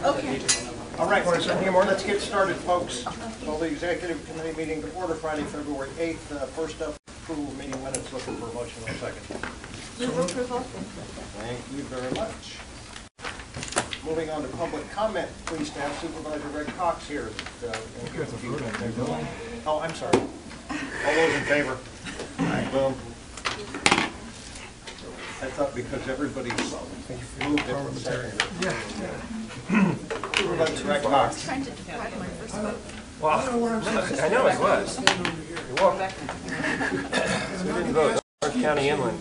Okay. All right, let's get started, folks. Call the Executive Committee meeting to order Friday, February 8th. First up, approval of meeting minutes. Looking for a motion in a second. Move approval. Thank you very much. Moving on to public comment, please staff Supervisor Greg Cox here. Oh, I'm sorry. All those in favor? Boom. I thought because everybody's moved it from second. Yeah. Supervisor Greg Cox. Trying to type my first vote. Well, I know it was. You're welcome. We didn't vote. Orange County Inland.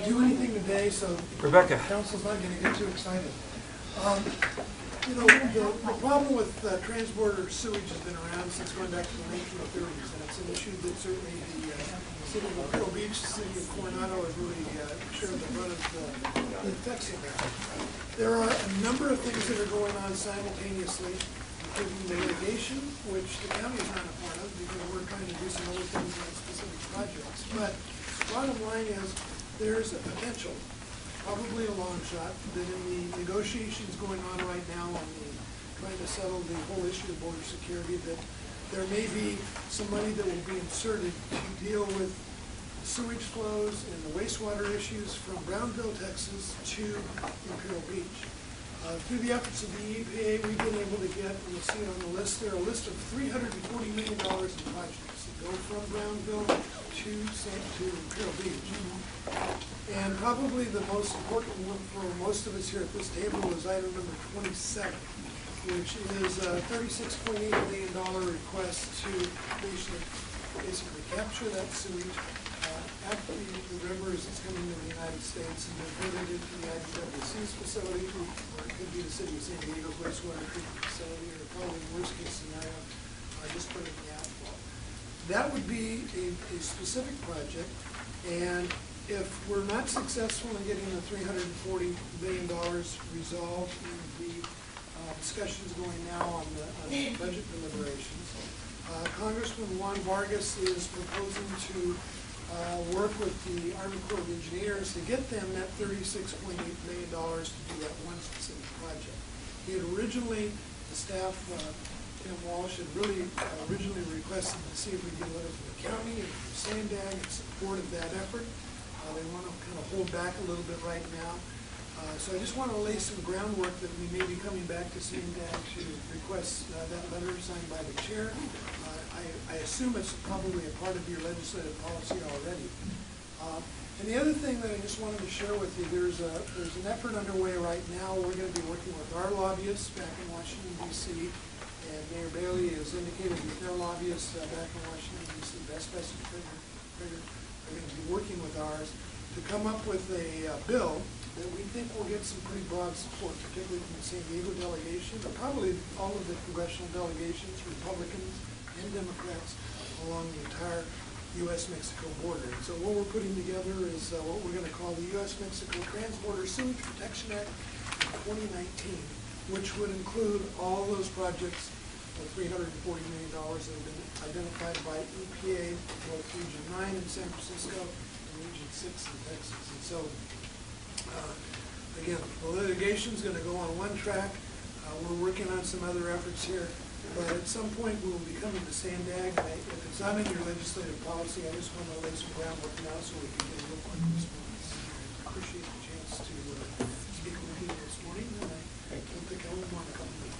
Do anything today, so Rebecca. council's not going to get too excited. You know, the problem with transborder sewage has been around since going back to the 1930s, and it's an issue that certainly the city of Imperial Beach, the city of Coronado have really shared the brunt of the effects of that. There are a number of things that are going on simultaneously, including the litigation, which the county is not a part of because we're trying to do some other things on specific projects. But bottom line is, there's a potential, probably a long shot, that in the negotiations going on right now on the trying to settle the whole issue of border security, that there may be some money that will be inserted to deal with sewage flows and the wastewater issues from Brownville, Texas to Imperial Beach. Through the efforts of the EPA, we've been able to get, and you'll see it on the list there, a list of $340 million in projects that go from Brownville to Imperial Beach. And probably the most important one for most of us here at this table is item number 27, which is a $36.8 million request to basically capture that sewage at the rivers that's coming into the United States and then put it into the IWC's facility, or it could be the city of San Diego's wastewater treatment facility, or probably worst case scenario, just put it in the outflow. That would be a specific project, and if we're not successful in getting the $340 million resolved in the discussions going now on the budget deliberations, Congressman Juan Vargas is proposing to work with the Army Corps of Engineers to get them that $36.8 million to do that one specific project. He had originally, the staff, Tim Walsh, had really originally requested to see if we could get a letter from the county and from Sandag in support of that effort. They want to kind of hold back a little bit right now. So I just want to lay some groundwork that we may be coming back to Sandag to request that letter signed by the chair. I assume it's probably a part of your legislative policy already. And the other thing that I just wanted to share with you, there's an effort underway right now. We're going to be working with our lobbyists back in Washington, D.C., and Mayor Bailey has indicated that their lobbyists back in Washington, D.C., Best Western Trigger, are going to be working with ours to come up with a bill that we think will get some pretty broad support, particularly from the San Diego delegation, but probably all of the congressional delegations, Republicans and Democrats, along the entire U.S.-Mexico border. And so what we're putting together is what we're going to call the U.S.-Mexico Transborder Sewage Protection Act of 2019, which would include all those projects of $340 million that have been identified by EPA, both Region 9 in San Francisco and Region 6 in Texas. And so, again, the litigation is going to go on one track. We're working on some other efforts here, but at some point we will be coming to Sandag. If it's not in your legislative policy, I just want to lay some groundwork now so we can get a real quick response. I appreciate the chance to speak with you this morning, and I don't think I will want to come to you.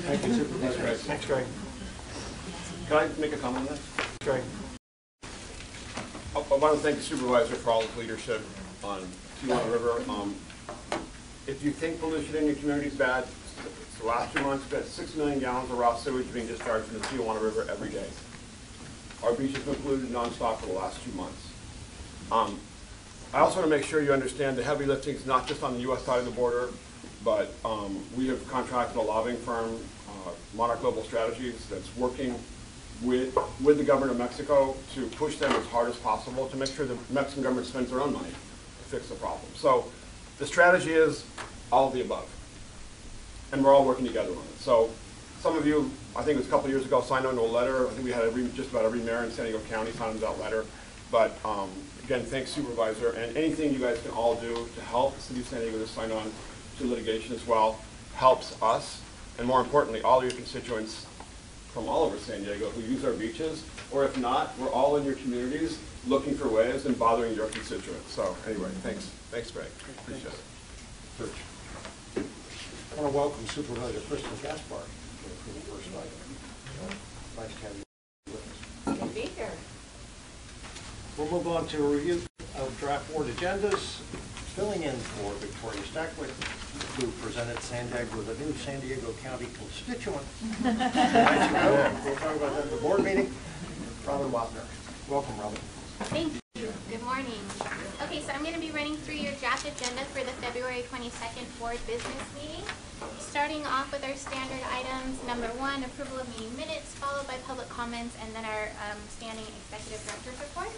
Thank you, Supervisor. Thanks, Greg. Can I make a comment on that? Greg. I want to thank the supervisor for all his leadership on Tijuana River. If you think pollution in your community is bad, the last 2 months, we've got 6 million gallons of raw sewage being discharged from the Tijuana River every day. Our beach has been polluted nonstop for the last 2 months. I also want to make sure you understand the heavy lifting is not just on the U.S. side of the border, but we have contracted a lobbying firm, Monarch Global Strategies, that's working with the government of Mexico to push them as hard as possible to make sure the Mexican government spends their own money to fix the problem. So the strategy is all of the above, and we're all working together on it. So some of you, I think it was a couple of years ago, signed on to a letter. I think we had just about every mayor in San Diego County signed that letter. But again, thanks, Supervisor, and anything you guys can all do to help the city of San Diego to sign on to litigation as well. helps us, and more importantly, all your constituents from all over San Diego who use our beaches, or if not, we're all in your communities looking for ways and bothering your constituents. So anyway, thanks, Greg. Appreciate it. Search. I want to welcome Supervisor Kristen Gaspar for the first item. Nice to have you with us. Good to be here. We'll move on to a review of draft board agendas, filling in for Victoria Stackwick, who presented Sandag with a new San Diego County constituent. We'll talk about that at the board meeting. Robin Wapner. Welcome, Robin. Thank you. Good morning. Okay, so I'm going to be running through your draft agenda for the February 22nd board business meeting. Starting off with our standard items, number 1, approval of meeting minutes, followed by public comments, and then our standing executive director's report.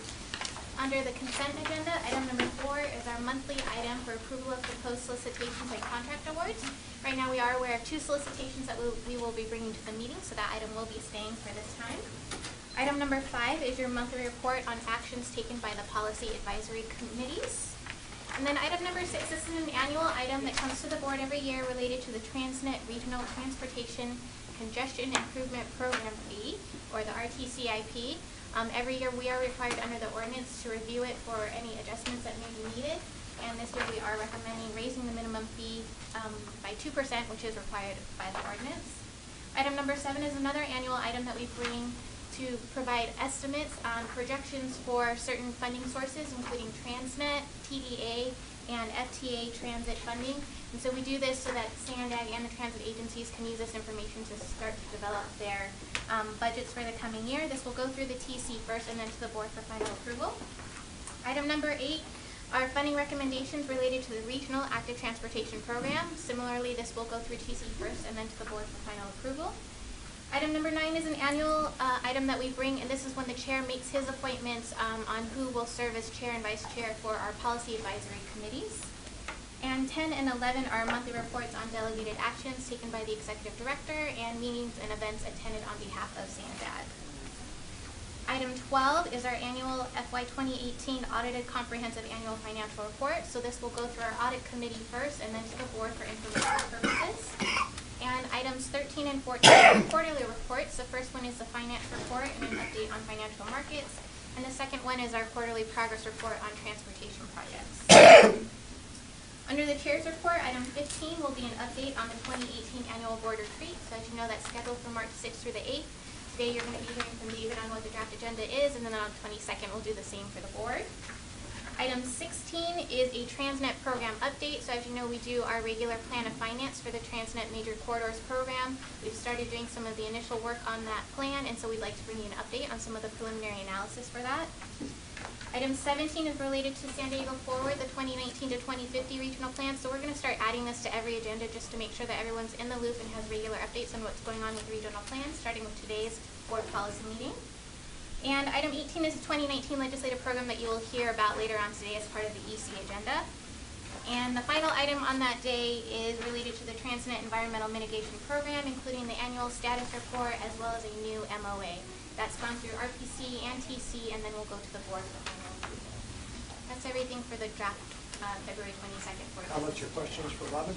Under the consent agenda, item number 4 is our monthly item for approval of proposed solicitations and contract awards. Right now we are aware of 2 solicitations that we will be bringing to the meeting, so that item will be staying for this time. Item number 5 is your monthly report on actions taken by the policy advisory committees. And then item number 6, this is an annual item that comes to the board every year related to the Transnet Regional Transportation Congestion Improvement Program fee, or the RTCIP. Every year we are required under the ordinance to review it for any adjustments that may be needed. And this year we are recommending raising the minimum fee by 2%, which is required by the ordinance. Item number 7 is another annual item that we bring to provide estimates on projections for certain funding sources, including Transnet, TDA, and FTA transit funding. And so we do this so that Sandag and the transit agencies can use this information to start to develop their budgets for the coming year. This will go through the TC first and then to the board for final approval. Item number 8 are funding recommendations related to the Regional Active Transportation Program. Similarly, this will go through TC first and then to the board for final approval. Item number 9 is an annual item that we bring, and this is when the chair makes his appointments on who will serve as chair and vice chair for our policy advisory committees. And 10 and 11 are monthly reports on delegated actions taken by the executive director and meetings and events attended on behalf of Sandag. Item 12 is our annual FY 2018 audited comprehensive annual financial report. So this will go through our audit committee first and then to the board for information purposes. And items 13 and 14 are quarterly reports. The first one is the finance report and an update on financial markets. And the second one is our quarterly progress report on transportation projects. Under the chair's report, item 15 will be an update on the 2018 annual board retreat. So as you know, that's scheduled for March 6th through the 8th. Today you're going to be hearing from David on what the draft agenda is, and then on the 22nd we'll do the same for the board. Item 16 is a Transnet program update. So as you know, we do our regular plan of finance for the Transnet Major Corridors program. We've started doing some of the initial work on that plan, and so we'd like to bring you an update on some of the preliminary analysis for that. Item 17 is related to San Diego Forward, the 2019 to 2050 regional plan. So we're going to start adding this to every agenda just to make sure that everyone's in the loop and has regular updates on what's going on with the regional plan, starting with today's board policy meeting. And item 18 is a 2019 legislative program that you will hear about later on today as part of the EC agenda. And the final item on that day is related to the Transnet Environmental Mitigation Program, including the annual status report as well as a new MOA. That's gone through RPC and TC, and then we'll go to the board for final approval. That's everything for the draft February 22nd board. Comments or questions for Robin?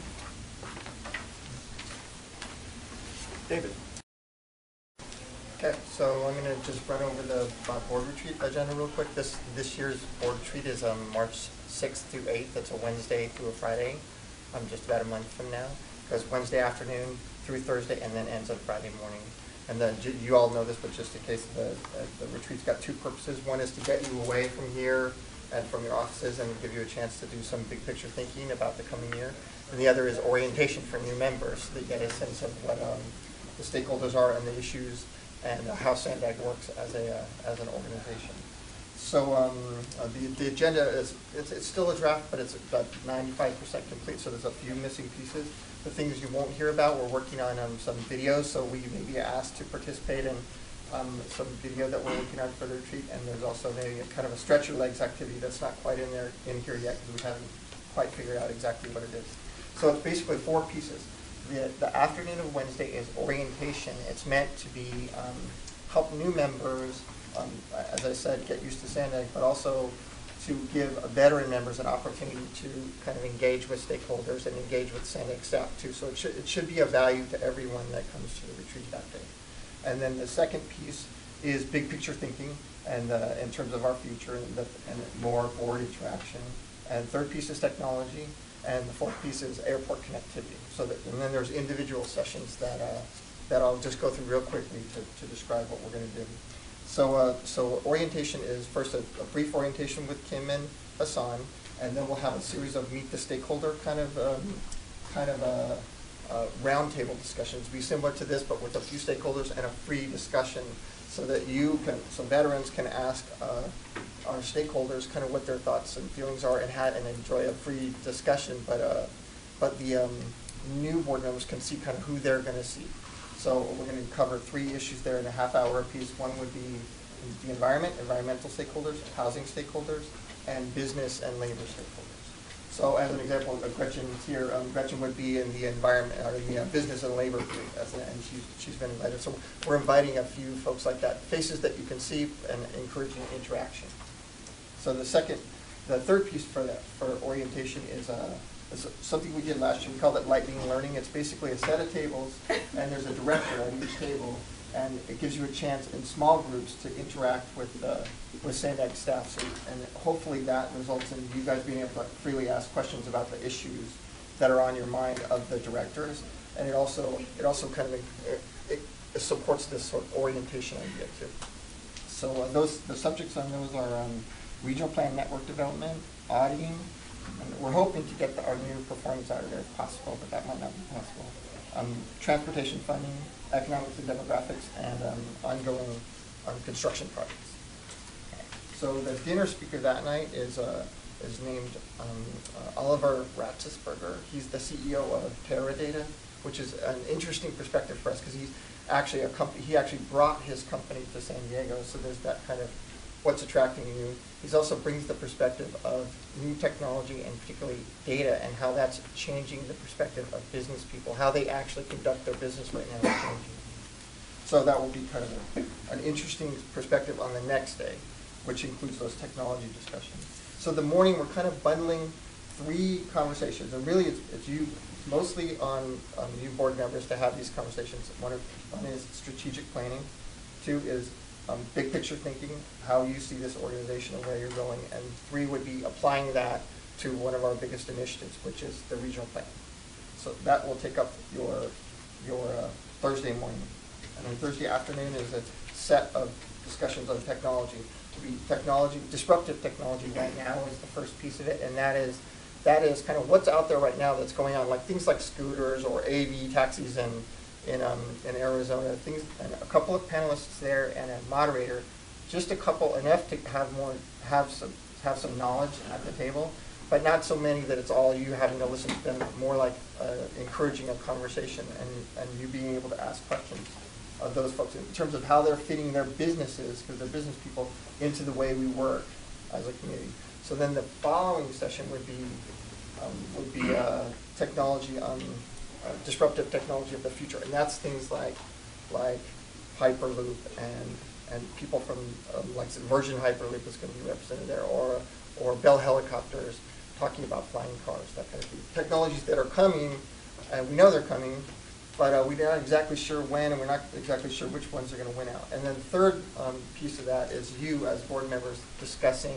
David. Okay, so I'm going to just run over the board retreat agenda real quick. This year's board retreat is March 6th through 8th. That's a Wednesday through a Friday, just about a month from now. It goes Wednesday afternoon through Thursday and then ends on Friday morning. And then you all know this, but just in case, the retreat's got 2 purposes. One is to get you away from here and from your offices and give you a chance to do some big picture thinking about the coming year. And the other is orientation for new members, so that you get a sense of what the stakeholders are and the issues and how Sandag works as an organization. So the agenda is it's still a draft, but it's about 95% complete. So there's a few missing pieces. The things you won't hear about, we're working on some videos. So we may be asked to participate in some video that we're working on for the retreat, and there's also a kind of a stretch your legs activity that's not quite in here yet because we haven't quite figured out exactly what it is. So it's basically 4 pieces. The afternoon of Wednesday is orientation. It's meant to be help new members, as I said, get used to Sandag, but also to give veteran members an opportunity to kind of engage with stakeholders and engage with Sandag staff too. So it should be of value to everyone that comes to the retreat that day. And then the second piece is big picture thinking and in terms of our future and more board interaction. And third piece is technology, and the fourth piece is airport connectivity. And then there's individual sessions that I'll just go through real quickly to describe what we're going to do. So orientation is first a brief orientation with Kim and Hassan, and then we'll have a series of meet the stakeholder kind of roundtable discussions. Be similar to this, but with a few stakeholders and a free discussion, so that veterans can ask our stakeholders kind of what their thoughts and feelings are and enjoy a free discussion. But the new board members can see kind of who they're going to see. So we're going to cover 3 issues there in a half-hour apiece. One would be the environmental stakeholders, housing stakeholders, and business and labor stakeholders. So as an example, Gretchen's here. Gretchen would be in the environment or the business and labor group, and she's been invited. So we're inviting a few folks like that, faces that you can see, and encouraging interaction. So the third piece for orientation is something we did last year. We called it Lightning Learning. It's basically a set of tables, and there's a director at each table, and it gives you a chance in small groups to interact with Sandag staff. So, and hopefully that results in you guys being able to freely ask questions about the issues that are on your mind of the directors, and it also kind of it supports this sort of orientation idea too. So the subjects on those are regional plan network development, auditing. And we're hoping to get our new performance auditor if possible, but that might not be possible. Transportation funding, economics and demographics, and ongoing construction projects. So the dinner speaker that night is named Oliver Ratzesberger. He's the CEO of Teradata, which is an interesting perspective for us because he's actually he actually brought his company to San Diego. So there's that kind of what's attracting you. He also brings the perspective of new technology and particularly data and how that's changing the perspective of business people, how they actually conduct their business right now is changing. So that will be kind of an interesting perspective on the next day, which includes those technology discussions. So the morning we're kind of bundling 3 conversations, and really it's mostly on you board members to have these conversations. One is strategic planning, 2 is big picture thinking, how you see this organization and where you're going, and 3 would be applying that to one of our biggest initiatives, which is the regional plan. So that will take up your Thursday morning. And then Thursday afternoon is a set of discussions on technology. Disruptive technology right now is the first piece of it, and that is kind of what's out there right now that's going on, like things like scooters or AV taxis in Arizona, things, and a couple of panelists there and a moderator, just a couple, enough to have some knowledge at the table, but not so many that it's all you having to listen to them, more like encouraging a conversation and you being able to ask questions of those folks in terms of how they're fitting their businesses, because they're business people, into the way we work as a community. So then the following session would be technology on disruptive technology of the future, and that's things like Hyperloop and people from like Virgin Hyperloop is going to be represented there, or Bell Helicopters talking about flying cars, that kind of thing. Technologies that are coming, and we know they're coming, but we're not exactly sure when, and we're not exactly sure which ones are going to win out. And then the third piece of that is you as board members discussing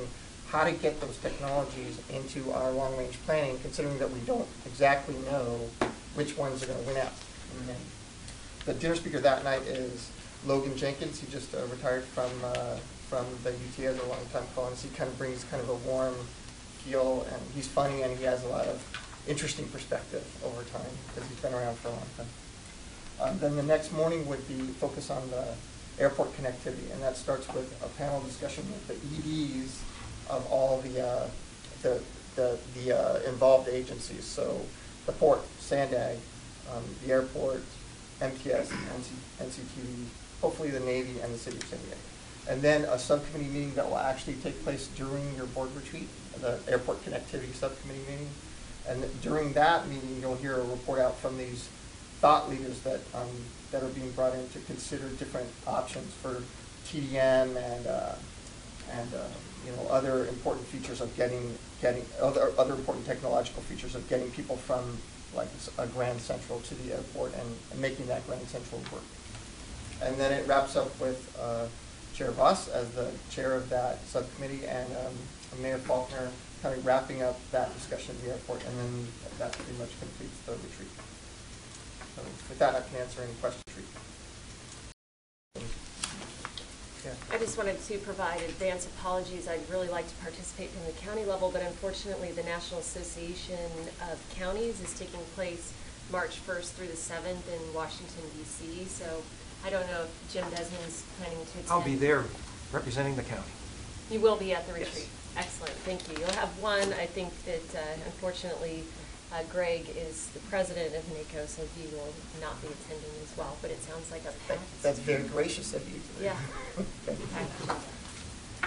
how to get those technologies into our long-range planning, considering that we don't exactly know which ones are going to win out. The dinner speaker that night is Logan Jenkins. He just retired from the UT as a long-time columnist. He kind of brings kind of a warm feel, and he's funny, and he has a lot of interesting perspective over time because he's been around for a long time. Then the next morning would be focus on the airport connectivity, and that starts with a panel discussion with the EDs of all the involved agencies. So the port, Sandag, the airport, MTS, NCTV, hopefully the Navy, and the City of San Diego. And then a subcommittee meeting that will actually take place during your board retreat, the airport connectivity subcommittee meeting. And during that meeting, you'll hear a report out from these thought leaders that are being brought in to consider different options for TDM and other important features of getting other important technological features of getting people from like a Grand Central to the airport and making that Grand Central work. And then it wraps up with Chair Voss as the chair of that subcommittee and Mayor Faulkner kind of wrapping up that discussion at the airport, and then that pretty much completes the retreat. So with that, I can answer any questions. Yeah. I just wanted to provide advance apologies. I'd really like to participate from the county level, but unfortunately the National Association of Counties is taking place March 1st through the 7th in Washington, D.C. So I don't know if Jim Desmond's planning to attend. I'll be there representing the county. You will be at the retreat. Yes. Excellent, thank you. You'll have one. I think that unfortunately Greg is the president of NACO, so he will not be attending as well, but it sounds like a pass. That's very gracious of you. Yeah.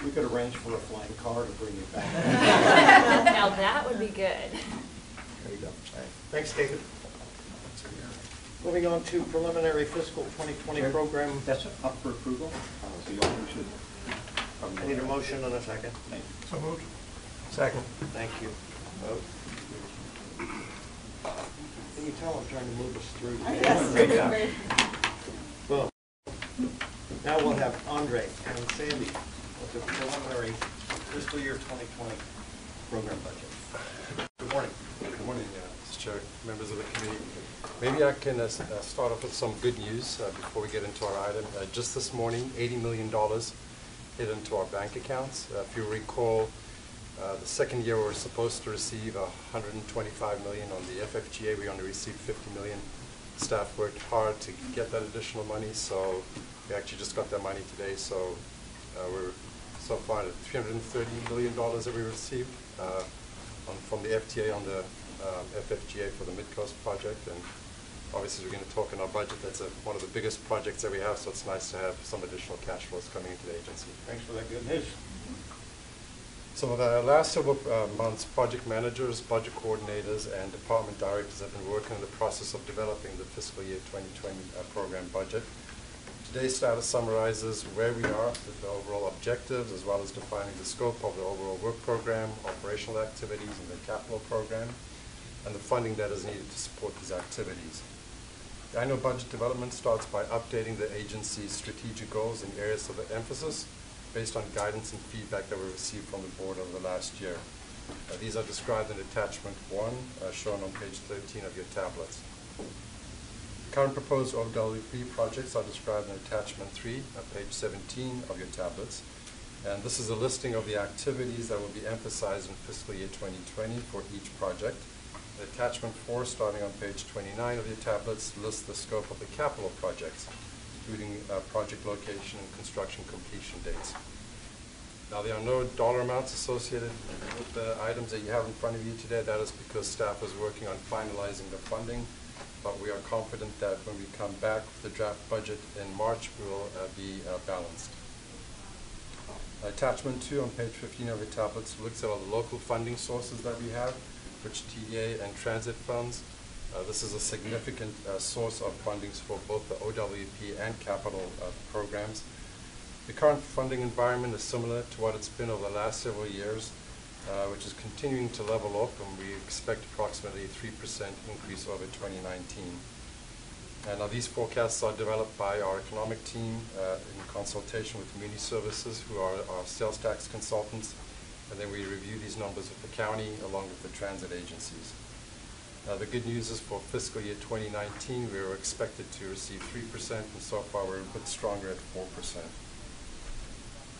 We could arrange for a flying car to bring you back. Now that would be good. There you go. All right. Thanks, David. Moving on to preliminary fiscal 2020 program. That's up for approval. So you all should. I need a motion and a second. So moved. Second. Thank you. Vote. Can you tell I'm trying to move us through? Yes. Well, now we'll have Andre and Sandy with the preliminary fiscal year 2020 program budget. Good morning. Good morning, Mr. Chair, members of the committee. Maybe I can start off with some good news before we get into our item. Just this morning, $80 million hit into our bank accounts. If you recall, the second year we were supposed to receive $125 million on the FFGA. We only received $50 million. Staff worked hard to get that additional money, so we actually just got that money today. So we're so far at $330 million that we received from the FTA on the FFGA for the Mid-Coast project. And obviously we're going to talk in our budget. That's one of the biggest projects that we have, so it's nice to have some additional cash flows coming into the agency. Thanks for that good news. So the last several months, project managers, budget coordinators, and department directors have been working on the process of developing the fiscal year 2020 program budget. Today's status summarizes where we are with the overall objectives, as well as defining the scope of the overall work program, operational activities, and the capital program, and the funding that is needed to support these activities. The annual budget development starts by updating the agency's strategic goals and areas of emphasis based on guidance and feedback that we received from the board over the last year. These are described in attachment 1, shown on page 13 of your tablets. Current proposed OWP projects are described in attachment 3, page 17 of your tablets. And this is a listing of the activities that will be emphasized in fiscal year 2020 for each project. Attachment 4, starting on page 29 of your tablets, lists the scope of the capital projects, including project location and construction completion dates. Now, there are no dollar amounts associated with the items that you have in front of you today. That is because staff is working on finalizing the funding, but we are confident that when we come back with the draft budget in March, we will be balanced. Attachment 2 on page 15 of your tablets looks at all the local funding sources that we have, which TDA and transit funds. This is a significant source of fundings for both the OWP and capital programs. The current funding environment is similar to what it's been over the last several years, which is continuing to level off, and we expect approximately a 3% increase over 2019. And now these forecasts are developed by our economic team in consultation with Community Services, who are our sales tax consultants, and then we review these numbers with the county along with the transit agencies. The good news is for fiscal year 2019, we were expected to receive 3%, and so far we're a bit stronger at 4%.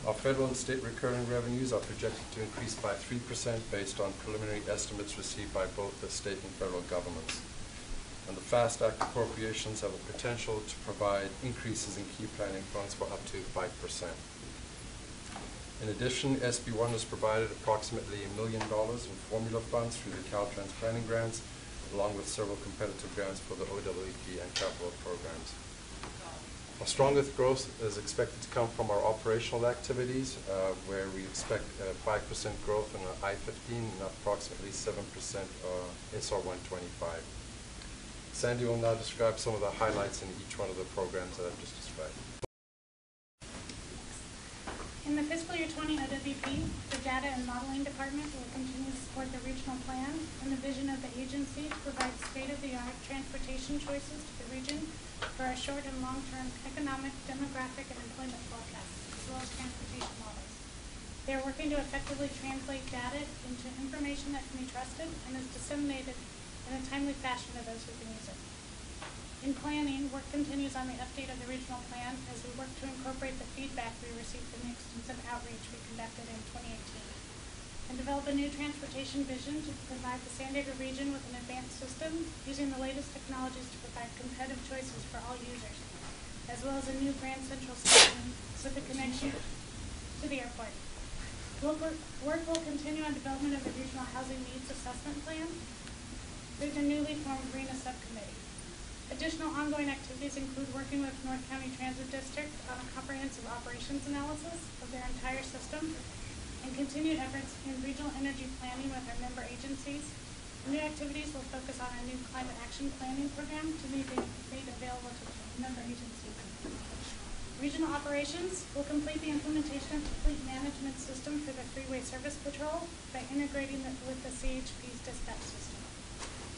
Our federal and state recurring revenues are projected to increase by 3% based on preliminary estimates received by both the state and federal governments. And the FAST Act appropriations have the potential to provide increases in key planning funds for up to 5%. In addition, SB1 has provided approximately $1 million in formula funds through the Caltrans planning grants, along with several competitive grants for the OWP and capital programs. Our strongest growth is expected to come from our operational activities, where we expect 5% growth in our I-15 and approximately 7% SR-125. Sandy will now describe some of the highlights in each one of the programs that I've just described. In the fiscal year 20 OWP, the Data and Modeling Department will continue to support the regional plan and the vision of the agency to provide state-of-the-art transportation choices to the region for our short and long-term economic, demographic, and employment forecasts, as well as transportation models. They are working to effectively translate data into information that can be trusted and is disseminated in a timely fashion to those who can use it. In planning, work continues on the update of the regional plan as we work to incorporate the feedback we received from the extensive outreach we conducted in 2018, and develop a new transportation vision to provide the San Diego region with an advanced system using the latest technologies to provide competitive choices for all users, as well as a new Grand Central station with a connection to the airport. Work will continue on development of the Regional Housing Needs Assessment Plan through the newly formed RENA Subcommittee. Additional ongoing activities include working with North County Transit District on a comprehensive operations analysis of their entire system and continued efforts in regional energy planning with our member agencies. New activities will focus on a new climate action planning program to be made available to member agencies. Regional operations will complete the implementation of the fleet management system for the Freeway Service Patrol by integrating it with the CHP's dispatch system.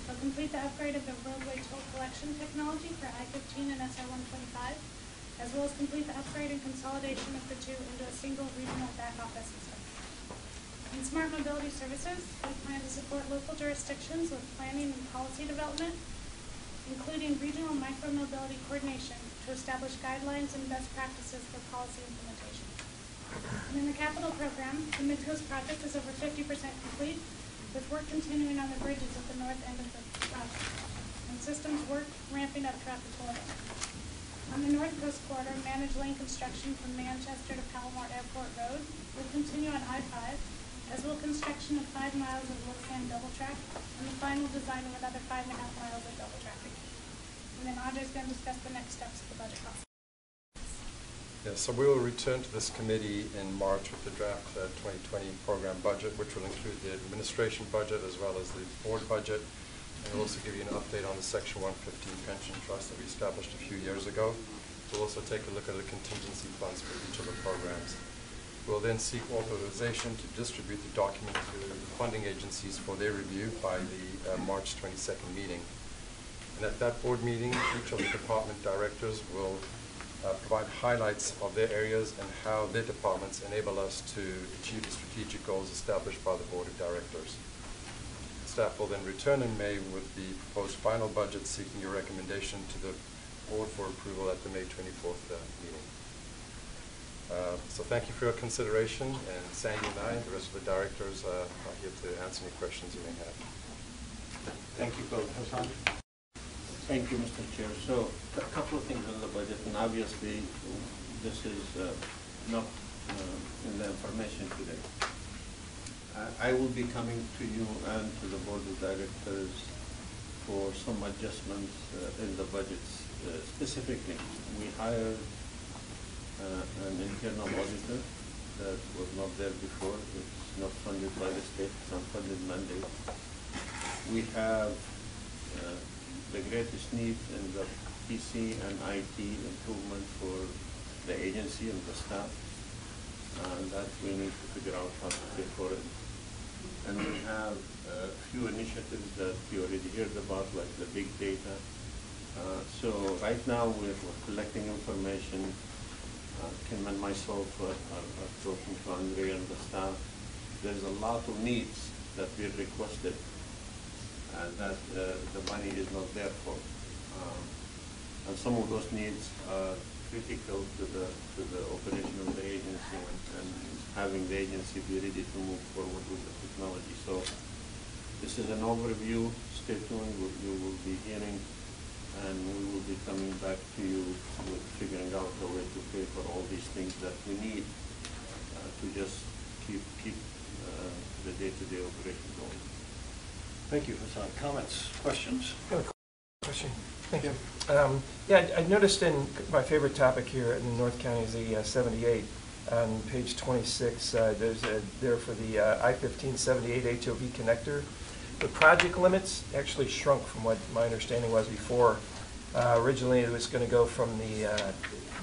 They'll complete the upgrade of the roadway toll collection technology for I-15 and SR-125, as well as complete the upgrade and consolidation of the two into a single regional back office system. In smart mobility services, we plan to support local jurisdictions with planning and policy development, including regional micro-mobility coordination to establish guidelines and best practices for policy implementation. And in the capital program, the Midcoast project is over 50% complete, with work continuing on the bridges at the north end of the project, and systems work ramping up throughout the corridor. On the North Coast Corridor, managed lane construction from Manchester to Palomar Airport Road will continue on I-5, as will construction of 5 miles of low-span double track, and the final design of another 5.5 miles of double tracking. And then Andre's going to discuss the next steps of the budget process. Yes, so we will return to this committee in March with the draft 2020 program budget, which will include the administration budget as well as the board budget. And we'll also give you an update on the Section 115 pension trust that we established a few years ago. We'll also take a look at the contingency funds for each of the programs. We'll then seek authorization to distribute the document to the funding agencies for their review by the March 22nd meeting. And at that board meeting, each of the department directors will provide highlights of their areas and how their departments enable us to achieve the strategic goals established by the Board of Directors. Staff will then return in May with the proposed final budget, seeking your recommendation to the Board for approval at the May 24th meeting. So thank you for your consideration, and Sandy and I, the rest of the directors, are here to answer any questions you may have. Thank you both. Hassan? Thank you, Mr. Chair. So a couple of things on the budget, and obviously this is not in the information today. I will be coming to you and to the Board of Directors for some adjustments in the budgets. Specifically, we hired an internal auditor that was not there before. It's not funded by the state, it's not funded mandate. We have the greatest need in the PC and IT improvement for the agency and the staff, and that we need to figure out how to pay for it. And we have a few initiatives that you already heard about, like the big data. So right now we're collecting information. Kim and myself are talking to Andre and the staff. There's a lot of needs that we requested that the money is not there for. And some of those needs are critical to the operation of the agency and having the agency be ready to move forward with the technology. So this is an overview. Stay tuned. You will be hearing, and we will be coming back to you with figuring out a way to pay for all these things that we need to just keep the day-to-day operation going. Thank you, Hassan. Comments, questions? Question. Thank you. Yeah, I noticed in my favorite topic here in North County is the 78. On page 26, there's there for the I-15 78 HOV connector. The project limits actually shrunk from what my understanding was before. Originally, it was going to go from the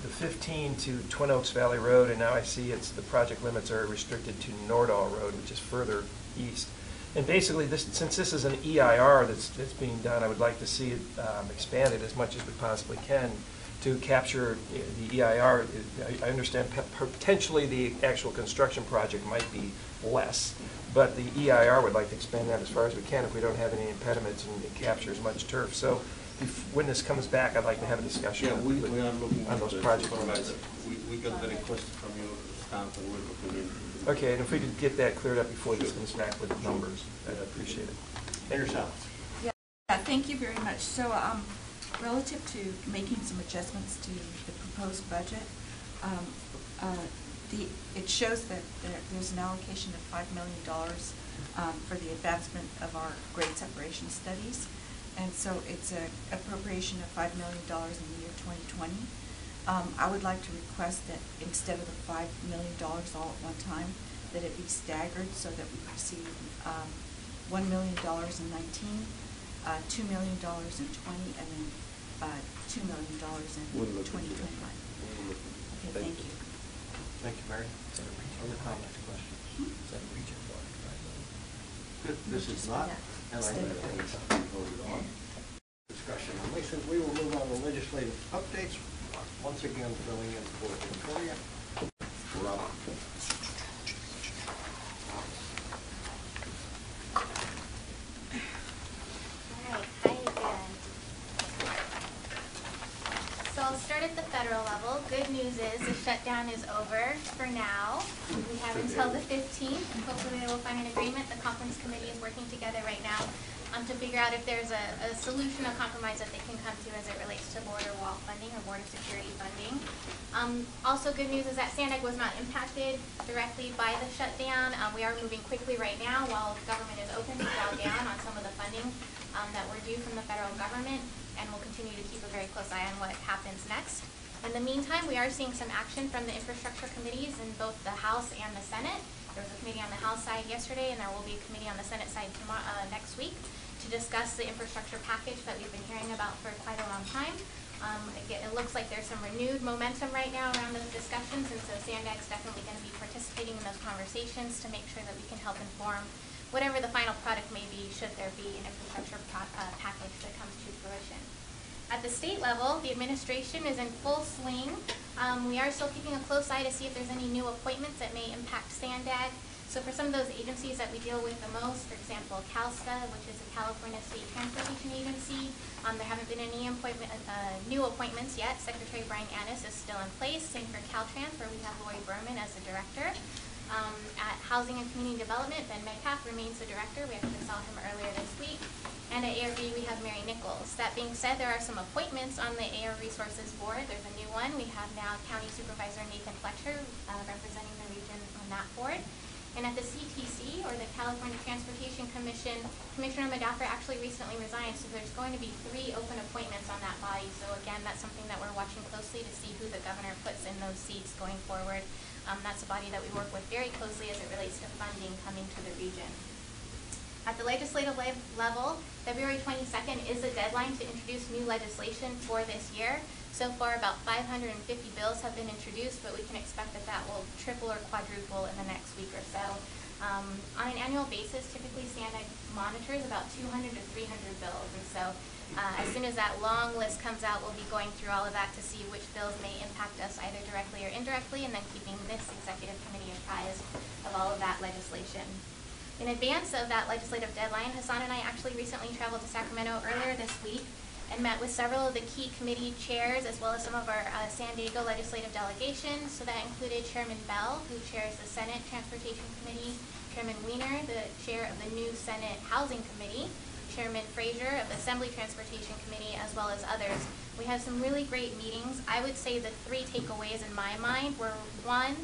15 to Twin Oaks Valley Road, and now I see the project limits are restricted to Nordall Road, which is further east. And basically, since this is an EIR that's being done, I would like to see it expanded as much as we possibly can to capture the EIR. I understand potentially the actual construction project might be less, but the EIR would like to expand that as far as we can if we don't have any impediments and capture as much turf. So when this comes back, I'd like to have a discussion We are looking on those into project it. limits. We got the request from your staff and we're looking into it. Okay, and if we could get that cleared up before this comes back with numbers, I'd appreciate it. Mayor Sal. Yeah, thank you very much. So, relative to making some adjustments to the proposed budget, it shows that there's an allocation of $5 million for the advancement of our grade separation studies. And so it's an appropriation of $5 million in the year 2020. I would like to request that instead of the $5 million all at one time, that it be staggered so that we receive $1 million in 19, $2 million in 20, and then $2 million in 2021. Okay, thank you. Thank you, Mary. Other comments, questions? Good. This is not an item that needs to be voted on. Discussion on this. We will move on to legislative updates. Once again, filling in for Victoria. Rob. So I'll start at the federal level. Good news is the shutdown is over for now. We have until the 15th. Hopefully they will find an agreement. The conference committee is working together right now to figure out if there's a solution, a compromise that they can come to as it relates to border wall funding or border security funding. Also good news is that Sandag was not impacted directly by the shutdown. We are moving quickly right now while government is open to draw down on some of the funding that we're due from the federal government, and we'll continue to keep a very close eye on what happens next. In the meantime, we are seeing some action from the infrastructure committees in both the House and the Senate. There was a committee on the House side yesterday, and there will be a committee on the Senate side tomorrow, next week to discuss the infrastructure package that we've been hearing about for quite a long time. Again, it looks like there's some renewed momentum right now around those discussions, and so Sandag's definitely going to be participating in those conversations to make sure that we can help inform whatever the final product may be, should there be an infrastructure package that comes to fruition. At the state level, the administration is in full swing. We are still keeping a close eye to see if there's any new appointments that may impact Sandag. So for some of those agencies that we deal with the most, for example, CalSTA, which is the California State Transportation Agency, there haven't been any new appointments yet. Secretary Brian Annis is still in place. Same for Caltrans, where we have Lloyd Berman as the director. At Housing and Community Development, Ben Metcalf remains the director. We actually saw him earlier this week. And at ARB, we have Mary Nichols. That being said, there are some appointments on the AR Resources Board. There's a new one. We have now County Supervisor Nathan Fletcher representing the region on that board. And at the CTC, or the California Transportation Commission, Commissioner Madaffer actually recently resigned, so there's going to be 3 open appointments on that body. So again, that's something that we're watching closely to see who the governor puts in those seats going forward. That's a body that we work with very closely as it relates to funding coming to the region. At the legislative level, February 22nd is the deadline to introduce new legislation for this year. So far, about 550 bills have been introduced, but we can expect that that will triple or quadruple in the next week or so. On an annual basis, typically Sandag monitors about 200 to 300 bills, and so as soon as that long list comes out, we'll be going through all of that to see which bills may impact us either directly or indirectly, and then keeping this executive committee apprised of all of that legislation. In advance of that legislative deadline, Hassan and I actually recently traveled to Sacramento earlier this week and met with several of the key committee chairs as well as some of our San Diego legislative delegations. So that included Chairman Bell, who chairs the Senate Transportation Committee, Chairman Weiner, the chair of the new Senate Housing Committee, Chairman Frazier of the Assembly Transportation Committee, as well as others. We had some really great meetings. I would say the 3 takeaways in my mind were, 1,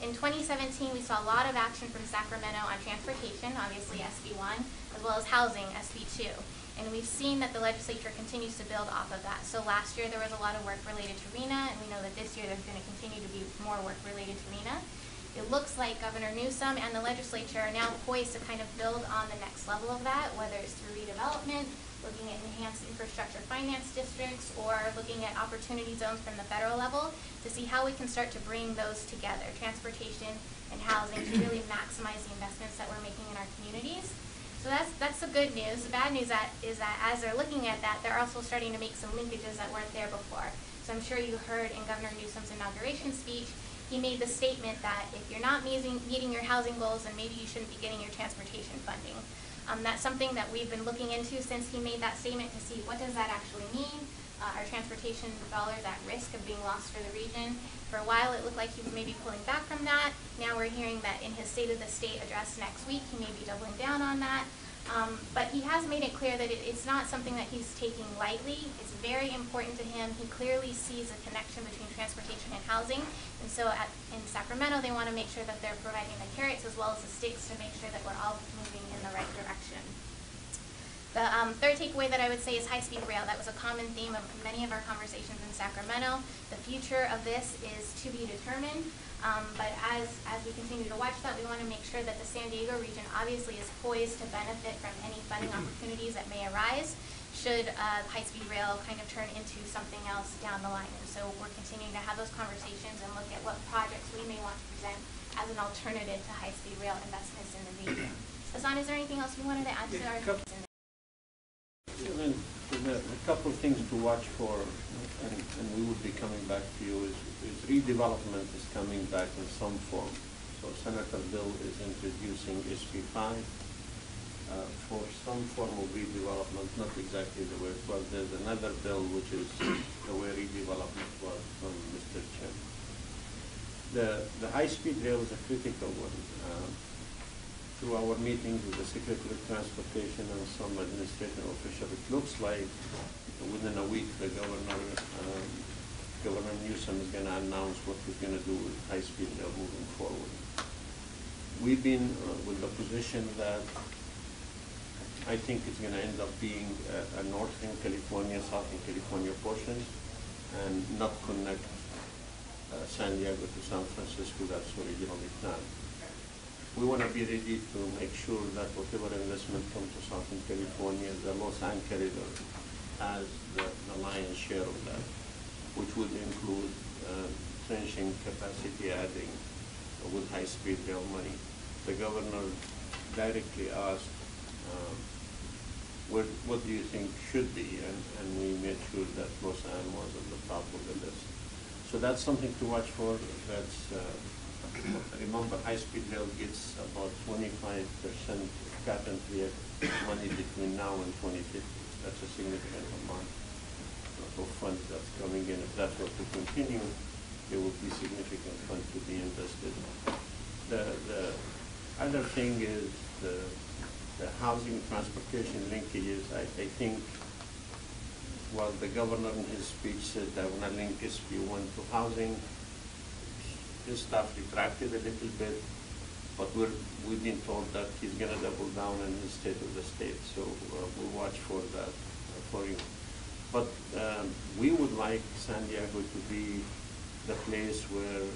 in 2017, we saw a lot of action from Sacramento on transportation, obviously SB1, as well as housing, SB2. And we've seen that the legislature continues to build off of that. So last year there was a lot of work related to RENA, and we know that this year there's going to continue to be more work related to RENA. It looks like Governor Newsom and the legislature are now poised to kind of build on the next level of that, whether it's through redevelopment, looking at enhanced infrastructure finance districts, or looking at opportunity zones from the federal level to see how we can start to bring those together, transportation and housing, to really maximize the investments that we're making in our communities. So that's the good news. The bad news is that as they're looking at that, they're also starting to make some linkages that weren't there before. So I'm sure you heard in Governor Newsom's inauguration speech, he made the statement that if you're not meeting your housing goals, then maybe you shouldn't be getting your transportation funding. That's something that we've been looking into since he made that statement to see what does that actually mean. Are transportation dollars at risk of being lost for the region? For a while it looked like he was maybe pulling back from that. Now we're hearing that in his State of the State address next week, he may be doubling down on that. But he has made it clear that it's not something that he's taking lightly. It's very important to him. He clearly sees a connection between transportation and housing. And so in Sacramento, they want to make sure that they're providing the carrots as well as the sticks to make sure that we're all moving in the right direction. The third takeaway that I would say is high-speed rail. That was a common theme of many of our conversations in Sacramento. The future of this is to be determined, but as we continue to watch that, we want to make sure that the San Diego region obviously is poised to benefit from any funding opportunities that may arise should high-speed rail kind of turn into something else down the line. And so we're continuing to have those conversations and look at what projects we may want to present as an alternative to high-speed rail investments in the region. Hassan, is there anything else you wanted to add to our A couple of things to watch for, and we will be coming back to you, is redevelopment is coming back in some form. So Senator Bill is introducing SB 5 for some form of redevelopment, not exactly the way it was. There's another bill which is the way redevelopment was from Mr. Chen. The high-speed rail is a critical one. Through our meetings with the Secretary of Transportation and some administrative official, it looks like within a week the Governor Newsom is going to announce what he's going to do with high-speed rail moving forward. We've been with the position that I think it's going to end up being a Northern California, Southern California portion, and not connect San Diego to San Francisco. That's originally planned. We want to be ready to make sure that whatever investment comes to Southern California, the Los Angeles has the lion's share of that, which would include trenching capacity adding with high-speed rail money. The governor directly asked, what do you think should be? And we made sure that Los Angeles was at the top of the list. So that's something to watch for. That's remember, high-speed rail gets about 25% cap and clear money between now and 2050. That's a significant amount of funds that's coming in. If that's what to continue, there will be significant funds to be invested. The other thing is the housing transportation linkages. I think while the governor in his speech said that when I link SB1 to housing, his staff retracted a little bit, but we've been told that he's going to double down in his State of the State, so we'll watch for that for you. But we would like San Diego to be the place where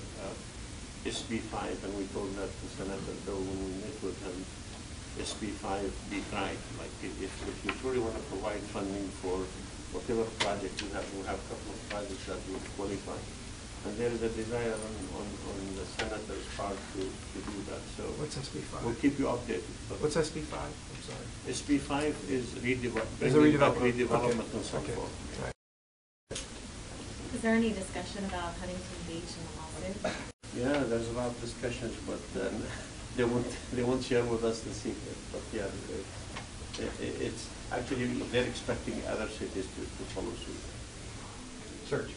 SB 5, and we told that to Senator Bill when we met with him, SB 5 be tried. Like if you truly want to provide funding for whatever project you have, we'll have a couple of projects that will qualify. And there is a desire on the senator's part to do that. So what's SB 5? We'll keep you updated. What's SB 5? I'm sorry. SB 5 is redevelopment and so forth. Right. Is there any discussion about Huntington Beach and the lawsuit? Yeah, there's a lot of discussions, but they won't share with us the secret. But yeah, it's actually they're expecting other cities to follow suit. Serge.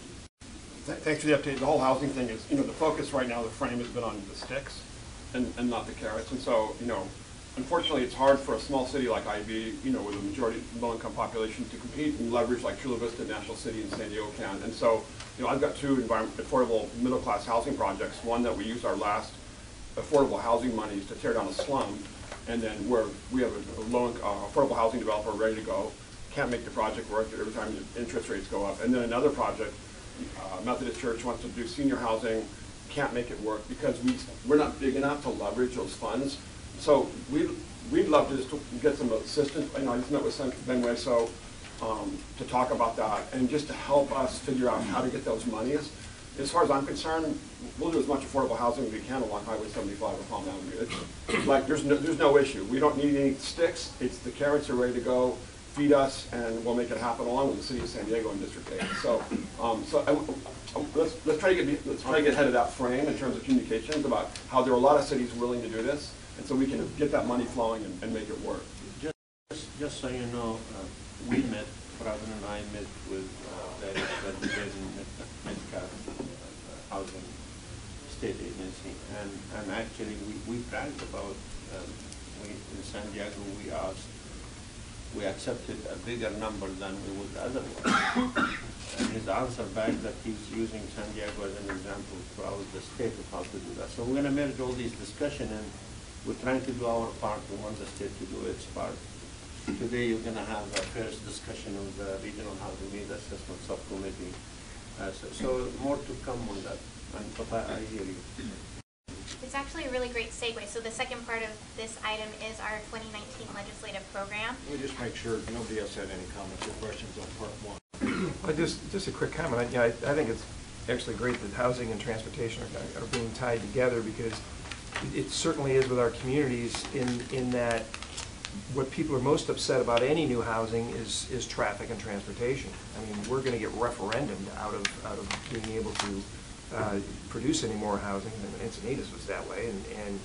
Thanks for the update. The whole housing thing is, the focus right now, the frame has been on the sticks and not the carrots. And so, unfortunately, it's hard for a small city like IB, with a majority low-income population to compete and leverage like Chula Vista, National City, and San Diego can. And so, I've got two affordable middle-class housing projects. One that we used our last affordable housing monies to tear down a slum, and then where we have a affordable housing developer ready to go, can't make the project work every time interest rates go up. And then another project, Methodist Church wants to do senior housing, can't make it work because we're not big enough to leverage those funds. So we'd love to just get some assistance. I just met with Senator Benway, so to talk about that and just to help us figure out how to get those monies. As far as I'm concerned, we'll do as much affordable housing as we can along Highway 75 or Palm Avenue. It's like there's no issue. We don't need any sticks. It's the carrots are ready to go. Feed us, and we'll make it happen along with the city of San Diego and District 8. So, let's try to get ahead of that frame in terms of communications about how there are a lot of cities willing to do this, and so we can get that money flowing and make it work. Just so you know, we met, Pravin and I met with various representatives in Metcalf Housing State Agency, and actually we bragged about, in San Diego we accepted a bigger number than we would otherwise. And his answer back that he's using San Diego as an example throughout the state of how to do that. So we're going to merge all these discussion, and we're trying to do our part. We want the state to do its part. Today you're going to have a first discussion of the Regional Housing Needs Assessment Subcommittee. So more to come on that. But I hear you. It's actually a really great segue. So the second part of this item is our 2019 legislative program. Let me just make sure nobody else had any comments or questions on part one. Just a quick comment. I think it's actually great that housing and transportation are being tied together, because it certainly is with our communities in that what people are most upset about any new housing is traffic and transportation. I mean, we're going to get referendum out of being able to produce any more housing. And Encinitas was that way, and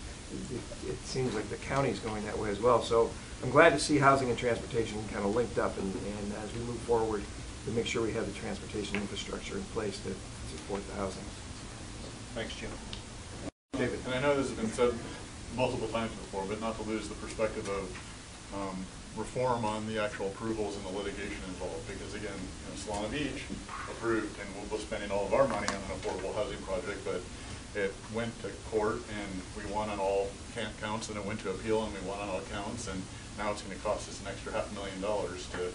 it seems like the county's going that way as well. So I'm glad to see housing and transportation kind of linked up, and as we move forward, to make sure we have the transportation infrastructure in place to support the housing. Thanks, Jim. David. And I know this has been said multiple times before, but not to lose the perspective of reform on the actual approvals and the litigation involved, because again, Solana Beach approved, and we'll be spending all of our money on an affordable housing project, but it went to court and we won on all counts, and it went to appeal and we won on all counts, and now it's going to cost us an extra $500,000 to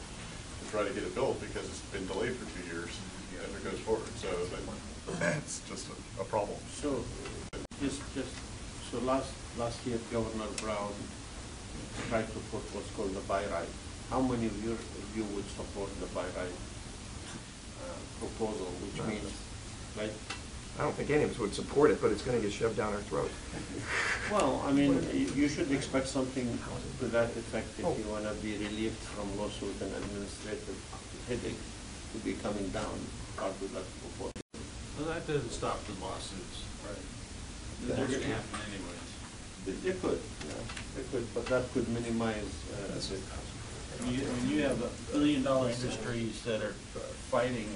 try to get it built because it's been delayed for 2 years as it goes forward. So it's just a problem. So so last year Governor Brown tried to put what's called the buy right. How many of you would support the buy right proposal, which means, like? I don't think any of us would support it, but it's going to get shoved down our throat. Well, I mean, you should expect something to that effect if you want to be relieved from lawsuit and administrative headache to be coming down part of that proposal. Well, that doesn't stop the lawsuits. Right. They're going to happen anyways. They could, yeah, they could, but that could minimize the When you have $1 billion industries that are fighting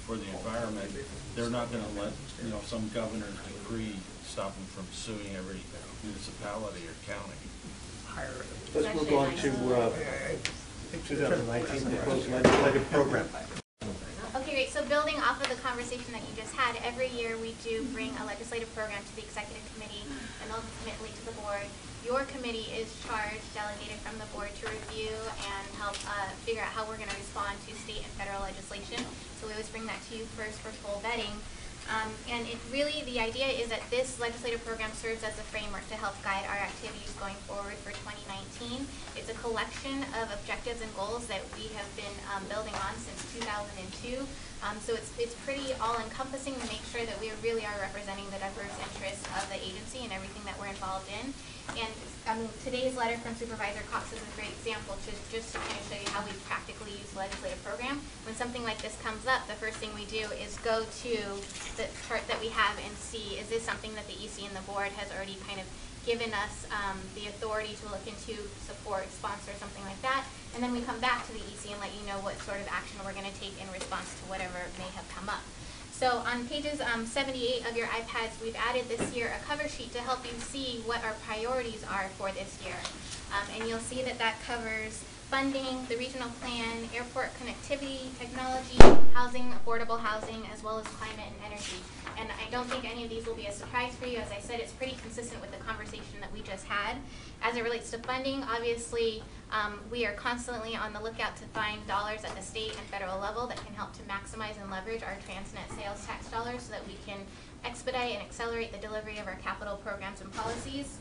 for the environment, they're not going to let some governor's decree stop them from suing every municipality or county. Let's move on to 2019 proposed legislative program. Okay, great. So building off of the conversation that you just had, every year we do bring a legislative program to the executive committee and ultimately to the board. Your committee is charged, delegated from the board, to review and help figure out how we're going to respond to state and federal legislation. So we always bring that to you first for full vetting. And it really, the idea is that this legislative program serves as a framework to help guide our activities going forward for 2019. It's a collection of objectives and goals that we have been building on since 2002. So it's pretty all-encompassing to make sure that we really are representing the diverse interests of the agency and everything that we're involved in. And today's letter from Supervisor Cox is a great example to just kind of show you how we practically use the legislative program. When something like this comes up, the first thing we do is go to the chart that we have and see, is this something that the EC and the board has already kind of given us the authority to look into, support, sponsor, something like that. And then we come back to the EC and let you know what sort of action we're going to take in response to whatever may have come up. So on pages 78 of your iPads, we've added this year a cover sheet to help you see what our priorities are for this year. And you'll see that that covers funding, the regional plan, airport connectivity, technology, housing, affordable housing, as well as climate and energy. And I don't think any of these will be a surprise for you. As I said, it's pretty consistent with the conversation that we just had. As it relates to funding, obviously, we are constantly on the lookout to find dollars at the state and federal level that can help to maximize and leverage our Transnet sales tax dollars so that we can expedite and accelerate the delivery of our capital programs and policies.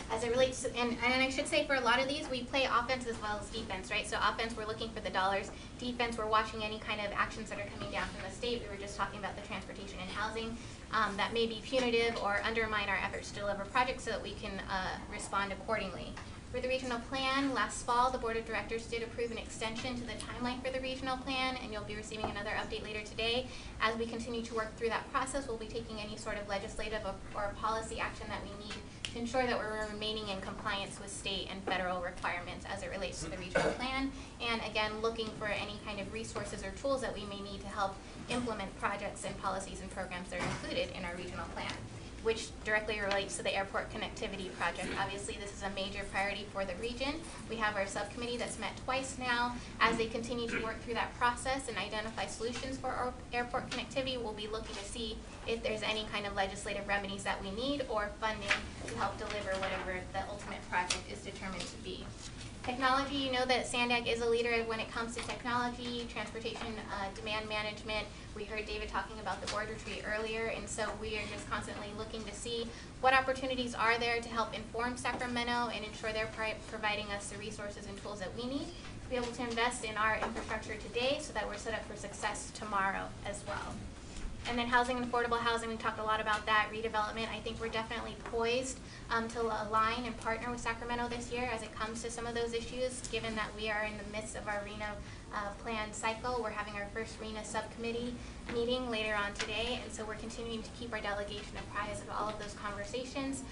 As it relates to, and I should say for a lot of these, we play offense as well as defense, right? So offense, we're looking for the dollars. Defense, we're watching any kind of actions that are coming down from the state. We were just talking about the transportation and housing that may be punitive or undermine our efforts to deliver projects so that we can respond accordingly. For the regional plan, last fall, the Board of Directors did approve an extension to the timeline for the regional plan, and you'll be receiving another update later today. As we continue to work through that process, we'll be taking any sort of legislative or policy action that we need to ensure that we're remaining in compliance with state and federal requirements as it relates to the regional plan, and again, looking for any kind of resources or tools that we may need to help implement projects and policies and programs that are included in our regional plan, which directly relates to the airport connectivity project. Obviously, this is a major priority for the region. We have our subcommittee that's met twice now. As they continue to work through that process and identify solutions for our airport connectivity, we'll be looking to see if there's any kind of legislative remedies that we need or funding to help deliver whatever the ultimate project is determined to be. Technology, you know that Sandag is a leader when it comes to technology, transportation, demand management. We heard David talking about the board retreat earlier, and so we are just constantly looking to see what opportunities are there to help inform Sacramento and ensure they're providing us the resources and tools that we need to be able to invest in our infrastructure today so that we're set up for success tomorrow as well. And then housing and affordable housing, we talked a lot about that. Redevelopment, I think we're definitely poised to align and partner with Sacramento this year as it comes to some of those issues, given that we are in the midst of our RHNA plan cycle. We're having our first RHNA subcommittee meeting later on today, and so we're continuing to keep our delegation apprised of all of those conversations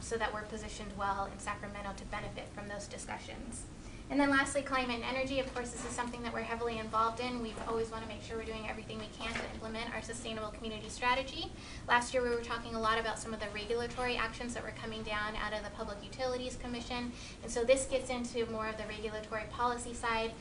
so that we're positioned well in Sacramento to benefit from those discussions. And then lastly, climate and energy. Of course, this is something that we're heavily involved in. We always want to make sure we're doing everything we can to implement our sustainable community strategy. Last year, we were talking a lot about some of the regulatory actions that were coming down out of the Public Utilities Commission. And so this gets into more of the regulatory policy side.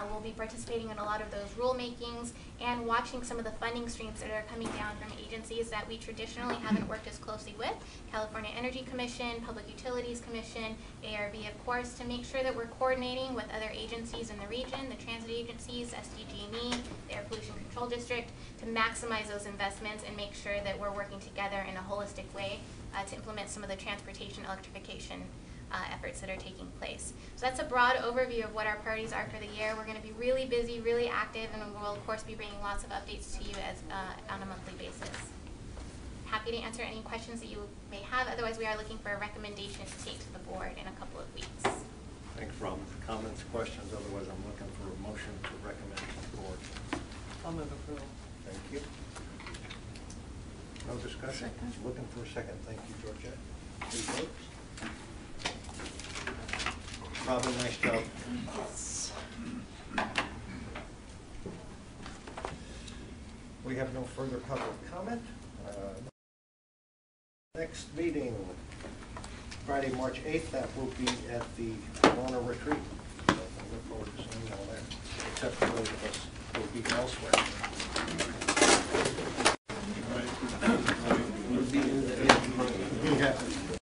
We'll be participating in a lot of those rulemakings and watching some of the funding streams that are coming down from agencies that we traditionally haven't worked as closely with. California Energy Commission, Public Utilities Commission, ARB, of course, to make sure that we're coordinating with other agencies in the region, the transit agencies, SDG&E, the Air Pollution Control District, to maximize those investments and make sure that we're working together in a holistic way to implement some of the transportation electrification efforts that are taking place. So that's a broad overview of what our priorities are for the year. We're going to be really busy, really active, and we'll of course be bringing lots of updates to you as on a monthly basis. Happy to answer any questions that you may have. Otherwise, we are looking for a recommendation to take to the board in a couple of weeks. Thanks, Rob. Comments, questions? Otherwise, I'm looking for a motion to recommend to the board. I'll move approval. Thank you. No discussion? Looking for a second. Thank you, Georgette. Please vote. Robin, nice job. Yes. We have no further public comment. Next meeting, Friday, March 8th, that will be at the Corona Retreat. So I look forward to seeing you all there, except for those of us who will be elsewhere. We'll be in the